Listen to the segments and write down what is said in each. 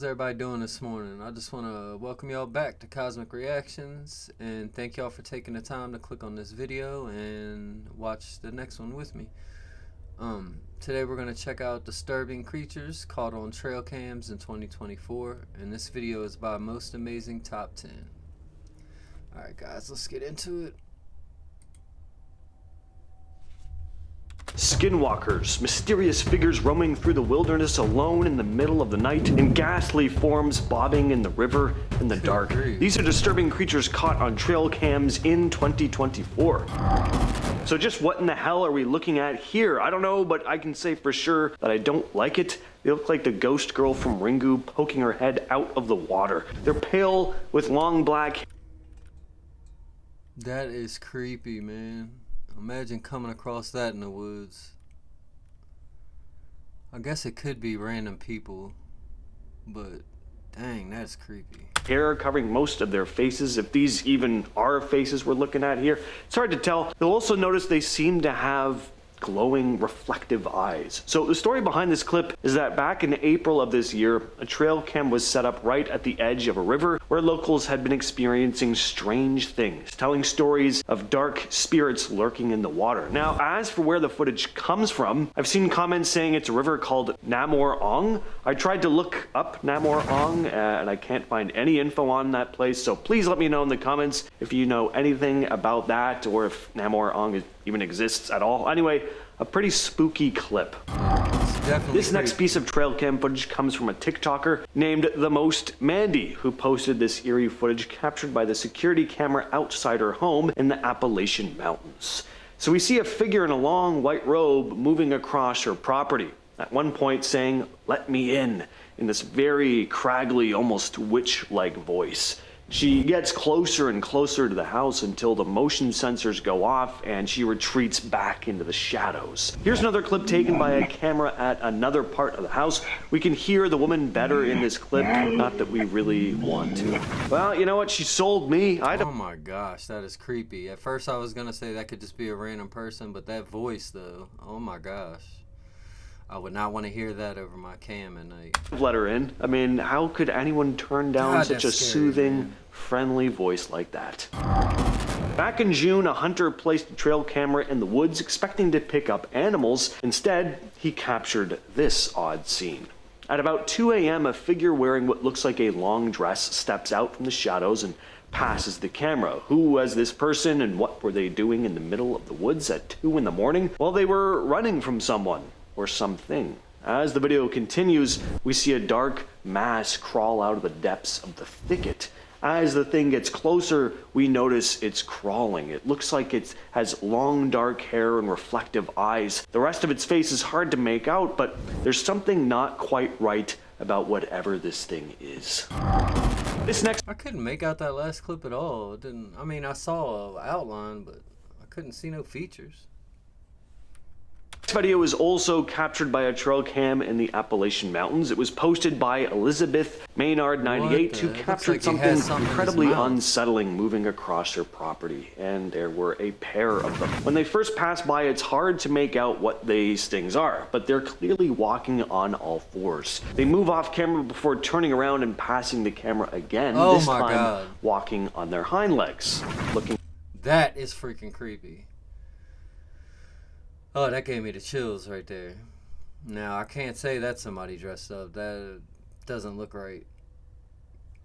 How's everybody doing this morning? I just want to welcome y'all back to Cosmic Reactions and thank y'all for taking the time to click on this video and watch the next one with me. Today we're going to check out disturbing creatures caught on trail cams in 2024, and this video is by Most Amazing Top 10. Alright guys, let's get into it. Skinwalkers, mysterious figures roaming through the wilderness alone in the middle of the night, and ghastly forms bobbing in the river in the dark. These are disturbing creatures caught on trail cams in 2024. So just what in the hell are we looking at here? I don't know, but I can say for sure that I don't like it. They look like the ghost girl from Ringu poking her head out of the water. They're pale with long black hair. That is creepy, man. Imagine coming across that in the woods. I guess it could be random people, but dang, that's creepy. Hair covering most of their faces, if these even are faces we're looking at here. It's hard to tell. You'll also notice they seem to have glowing, reflective eyes. So the story behind this clip is that back in April of this year, a trail cam was set up right at the edge of a river where locals had been experiencing strange things, telling stories of dark spirits lurking in the water. Now, as for where the footage comes from, I've seen comments saying it's a river called Namor Ong. I tried to look up Namor Ong and I can't find any info on that place, so please let me know in the comments if you know anything about that or if Namor Ong even exists at all. Anyway, a pretty spooky clip. This next piece of trail cam footage comes from a TikToker named The Most Mandy, who posted this eerie footage captured by the security camera outside her home in the Appalachian Mountains. So we see a figure in a long white robe moving across her property, at one point saying, "Let me in this very craggly, almost witch-like voice. She gets closer and closer to the house until the motion sensors go off and she retreats back into the shadows. Here's another clip taken by a camera at another part of the house. We can hear the woman better in this clip, not that we really want to. Well, you know what? She sold me. Oh my gosh, that is creepy. At first I was gonna say that could just be a random person, but that voice though, oh my gosh. I would not want to hear that over my cam at night. Let her in. I mean, how could anyone turn down such a soothing, friendly voice like that? Back in June, a hunter placed a trail camera in the woods expecting to pick up animals. Instead, he captured this odd scene. At about 2 a.m., a figure wearing what looks like a long dress steps out from the shadows and passes the camera. Who was this person and what were they doing in the middle of the woods at 2 in the morning? Well, they were running from someone or something. As the video continues, we see a dark mass crawl out of the depths of the thicket. As the thing gets closer, we notice it's crawling. It looks like it has long dark hair and reflective eyes. The rest of its face is hard to make out, but there's something not quite right about whatever this thing is. I couldn't make out that last clip at all. I mean, I saw an outline, but I couldn't see no features. This video was also captured by a trail cam in the Appalachian Mountains. It was posted by Elizabeth Maynard 98, who captured something incredibly unsettling moving across her property, and there were a pair of them. When they first pass by, it's hard to make out what these things are, but they're clearly walking on all fours. They move off camera before turning around and passing the camera again, this time walking on their hind legs. That is freaking creepy. Oh, that gave me the chills right there. Now, I can't say that's somebody dressed up. That doesn't look right.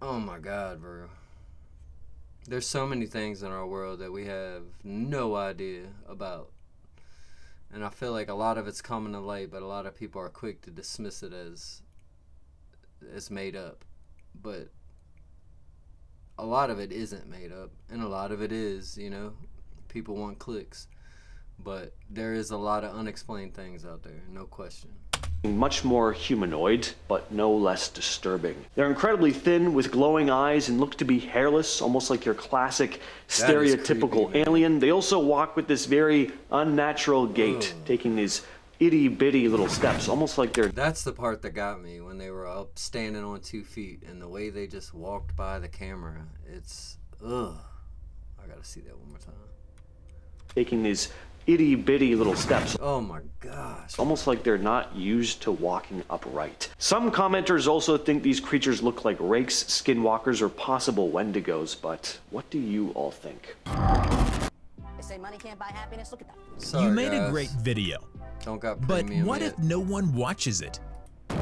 Oh my God, bro. There's so many things in our world that we have no idea about. And I feel like a lot of it's coming to light, but a lot of people are quick to dismiss it as made up. But a lot of it isn't made up, and a lot of it is, you know, people want clicks. But there is a lot of unexplained things out there, no question. Much more humanoid, but no less disturbing. They're incredibly thin with glowing eyes and look to be hairless, almost like your classic stereotypical alien. They also walk with this very unnatural gait, taking these itty-bitty little steps, almost like they're... That's the part that got me, when they were up standing on 2 feet, and the way they just walked by the camera. It's, ugh. I gotta see that one more time. Taking these itty bitty little steps. Oh my gosh. Almost like they're not used to walking upright. Some commenters also think these creatures look like rakes, skinwalkers, or possible wendigos, but what do you all think? They say money can't buy happiness. Look at that. Sorry, You made guys. a great video, Don't got but premium what yet. if no one watches it?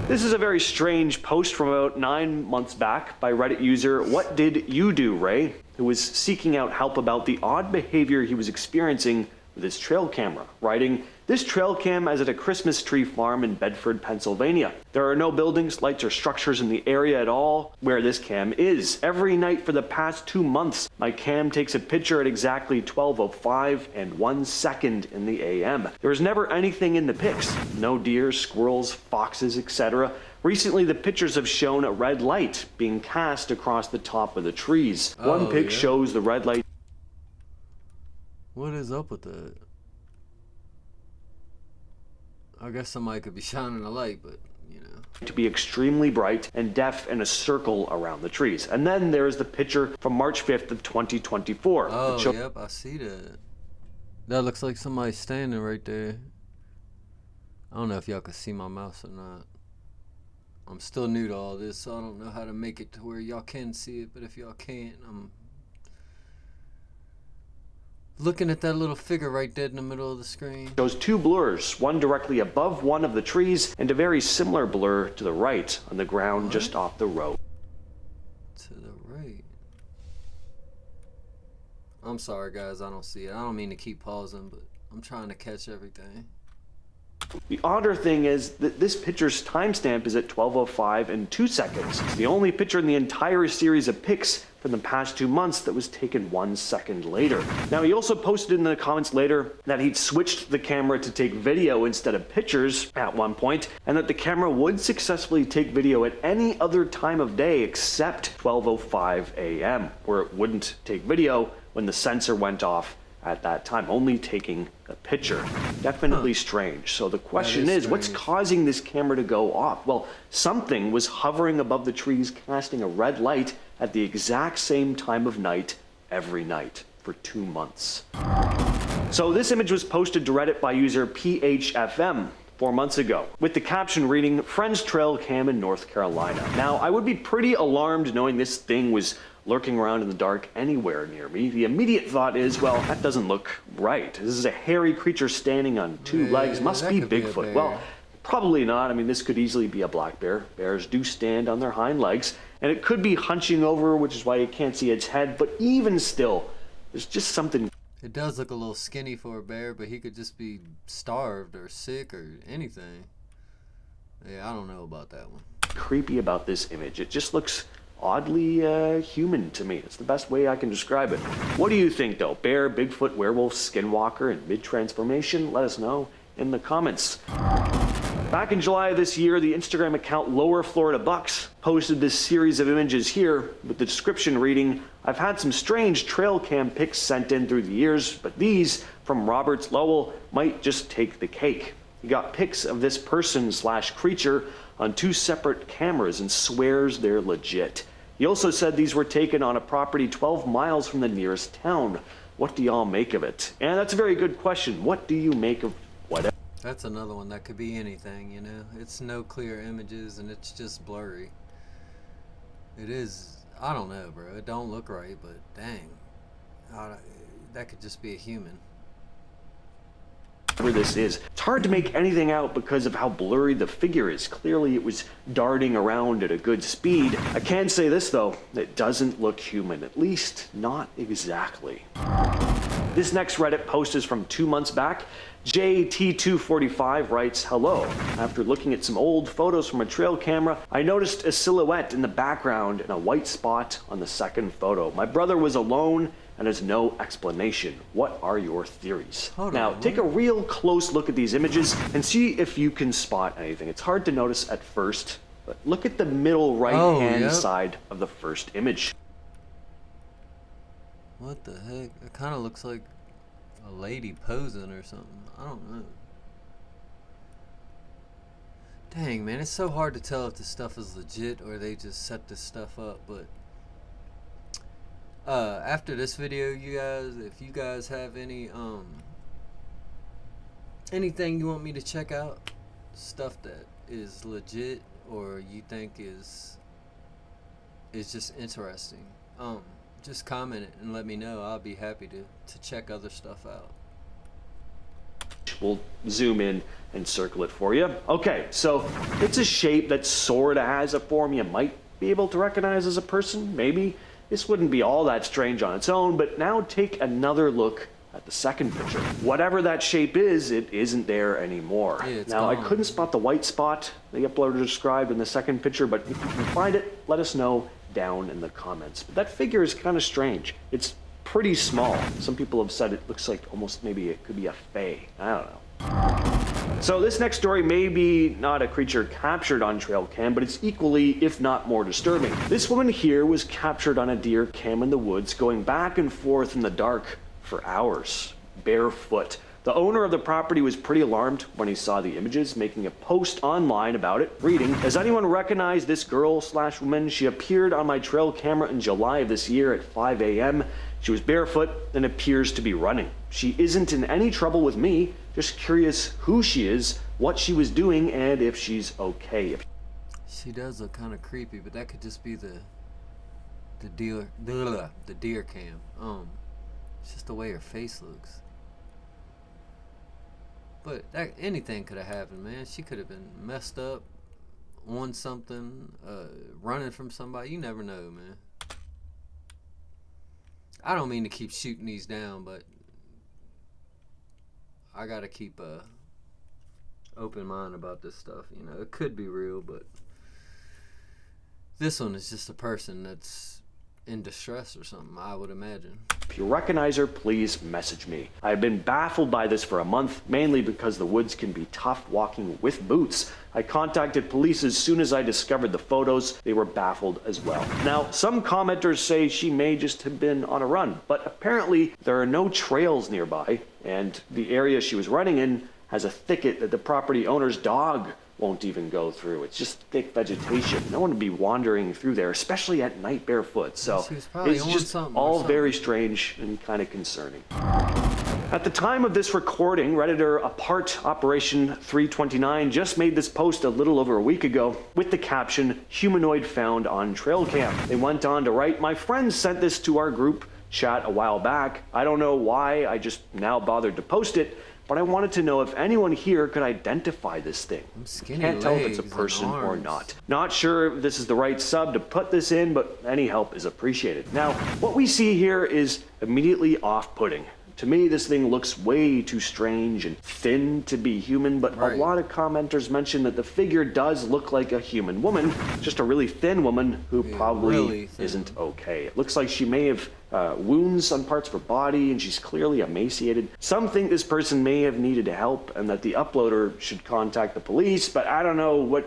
This is a very strange post from about 9 months back by Reddit user What Did You Do, Ray?, who was seeking out help about the odd behavior he was experiencing with his trail camera, writing, "This trail cam is at a Christmas tree farm in Bedford, Pennsylvania. There are no buildings, lights, or structures in the area at all where this cam is. Every night for the past 2 months, my cam takes a picture at exactly 12:05 and 1 second in the AM. There is never anything in the pics. No deer, squirrels, foxes, etc. Recently, the pictures have shown a red light being cast across the top of the trees. One Oh, pic yeah? shows the red light What is up with that? I guess somebody could be shining a light, but you know. to be extremely bright and def in a circle around the trees. And then there's the picture from March 5th of 2024. Oh, It shows yep, I see that. That looks like somebody standing right there. I don't know if y'all can see my mouse or not. I'm still new to all this, so I don't know how to make it to where y'all can see it, but if y'all can't, I'm looking at that little figure right dead in the middle of the screen. shows two blurs, one directly above one of the trees and a very similar blur to the right on the ground just off the road. To the right. I'm sorry, guys, I don't see it. I don't mean to keep pausing, but I'm trying to catch everything. The odder thing is that this picture's timestamp is at 12:05 and 2 seconds. It's the only picture in the entire series of pics from the past 2 months that was taken 1 second later. Now, he also posted in the comments later that he'd switched the camera to take video instead of pictures at one point, and that the camera would successfully take video at any other time of day except 12:05 a.m., where it wouldn't take video when the sensor went off at that time, only taking a picture. Definitely strange. So the question is, what's strange. causing this camera to go off? Well, something was hovering above the trees, casting a red light at the exact same time of night every night for 2 months. So this image was posted to Reddit by user PHFM 4 months ago, with the caption reading, "Friends trail cam in North Carolina." Now, I would be pretty alarmed knowing this thing was lurking around in the dark anywhere near me. The immediate thought is, well, that doesn't look right. This is a hairy creature standing on 2 Yeah, legs. Must that be could be a Bigfoot. bear. Well, probably not. I mean, this could easily be a black bear. Bears do stand on their hind legs, and it could be hunching over, which is why you can't see its head. But even still, there's just something It does look a little skinny for a bear, but he could just be starved or sick or anything. Yeah, I don't know about that one. creepy about this image. It just looks oddly human to me. It's the best way I can describe it. What do you think, though? Bear, Bigfoot, werewolf, skinwalker, and mid-transformation? Let us know in the comments. Back in July of this year, the Instagram account Lower Florida Bucks posted this series of images here with the description reading, "I've had some strange trail cam pics sent in through the years, but these from Roberts Lowell might just take the cake. He got pics of this person/creature on 2 separate cameras and swears they're legit. He also said these were taken on a property 12 miles from the nearest town. What do y'all make of it?" And that's a very good question. What do you make of whatever? That's another one that could be anything, you know? It's no clear images and it's just blurry. It is, I don't know, bro. It don't look right, but dang. That could just be a human. This is. It's hard to make anything out because of how blurry the figure is. Clearly it was darting around at a good speed. I can say this though, it doesn't look human, at least not exactly. This next Reddit post is from 2 months back. JT245 writes, "Hello. After looking at some old photos from a trail camera, I noticed a silhouette in the background and a white spot on the second photo. My brother was alone and has no explanation. What are your theories?" Hold Now, on, take a real close look at these images and see if you can spot anything. It's hard to notice at first, but look at the middle right-hand yep. side of the first image. What the heck? It kind of looks like a lady posing or something. I don't know. Dang, man, it's so hard to tell if this stuff is legit or they just set this stuff up, but after this video, you guys, if you guys have any anything you want me to check out, stuff that is legit or you think is just interesting, just comment it and let me know. I'll be happy to check other stuff out. We'll zoom in and circle it for you. Okay, so it's a shape that sort of has a form you might be able to recognize as a person, maybe. This wouldn't be all that strange on its own, but now take another look at the second picture. Whatever that shape is, it isn't there anymore. Yeah, it's now, gone. I couldn't spot the white spot the uploader described in the second picture, but if you can find it, let us know down in the comments. But that figure is kind of strange. It's pretty small. Some people have said it looks like almost maybe it could be a fae. I don't know. So this next story may be not a creature captured on trail cam, but it's equally, if not more disturbing. This woman here was captured on a deer cam in the woods, going back and forth in the dark for hours, barefoot. The owner of the property was pretty alarmed when he saw the images, making a post online about it, reading, "Does anyone recognize this girl/woman? She appeared on my trail camera in July of this year at 5 a.m. She was barefoot and appears to be running. She isn't in any trouble with me, just curious who she is, what she was doing, and if she's okay." She does look kind of creepy, but that could just be the deer cam. It's just the way her face looks. But anything could have happened, man. She could have been messed up on something, running from somebody. You never know, man. I don't mean to keep shooting these down, but I gotta keep a open mind about this stuff. You know, it could be real, but this one is just a person that's in distress or something, I would imagine. If you recognize her, please message me. I've been baffled by this for a month, mainly because the woods can be tough walking with boots. I contacted police as soon as I discovered the photos. They were baffled as well. Now, some commenters say she may just have been on a run, but apparently there are no trails nearby, and the area she was running in has a thicket that the property owner's dog won't even go through. It's just thick vegetation. No one would be wandering through there, especially at night barefoot. So She was probably it's on just something or all something. very strange and kind of concerning. At the time of this recording, Redditor Apart Operation 329 just made this post a little over a week ago with the caption, "Humanoid found on trail cam." They went on to write, "My friend sent this to our group chat a while back. I don't know why I just now bothered to post it, but I wanted to know if anyone here could identify this thing. Skinny Can't tell if it's a legs and person or arms. not. Not sure if this is the right sub to put this in, but any help is appreciated." Now, what we see here is immediately off-putting. To me, this thing looks way too strange and thin to be human, but Right. a lot of commenters mention that the figure does look like a human woman, just a really thin woman who probably really thin. isn't okay. It looks like she may have wounds on parts of her body, and she's clearly emaciated. Some think this person may have needed help and that the uploader should contact the police, but I don't know what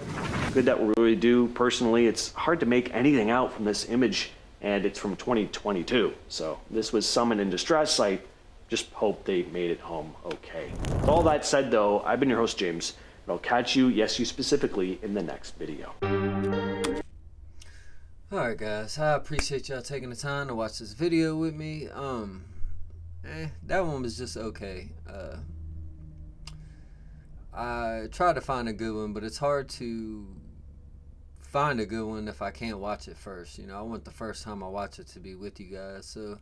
good that will really do. Personally, it's hard to make anything out from this image, and it's from 2022. So this was someone in distress. I just hope they made it home okay. With all that said, though, I've been your host, James, and I'll catch you, yes, you specifically, in the next video. Alright guys, I appreciate y'all taking the time to watch this video with me. That one was just okay. I tried to find a good one, but it's hard to find a good one if I can't watch it first. You know, I want the first time I watch it to be with you guys, so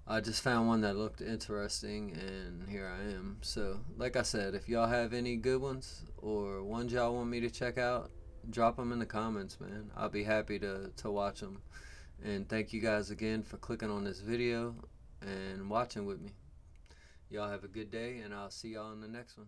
I just found one that looked interesting, and here I am. So, like I said, if y'all have any good ones or ones y'all want me to check out, drop them in the comments, man. I'll be happy to watch them. And thank you guys again for clicking on this video and watching with me. Y'all have a good day, and I'll see y'all in the next one.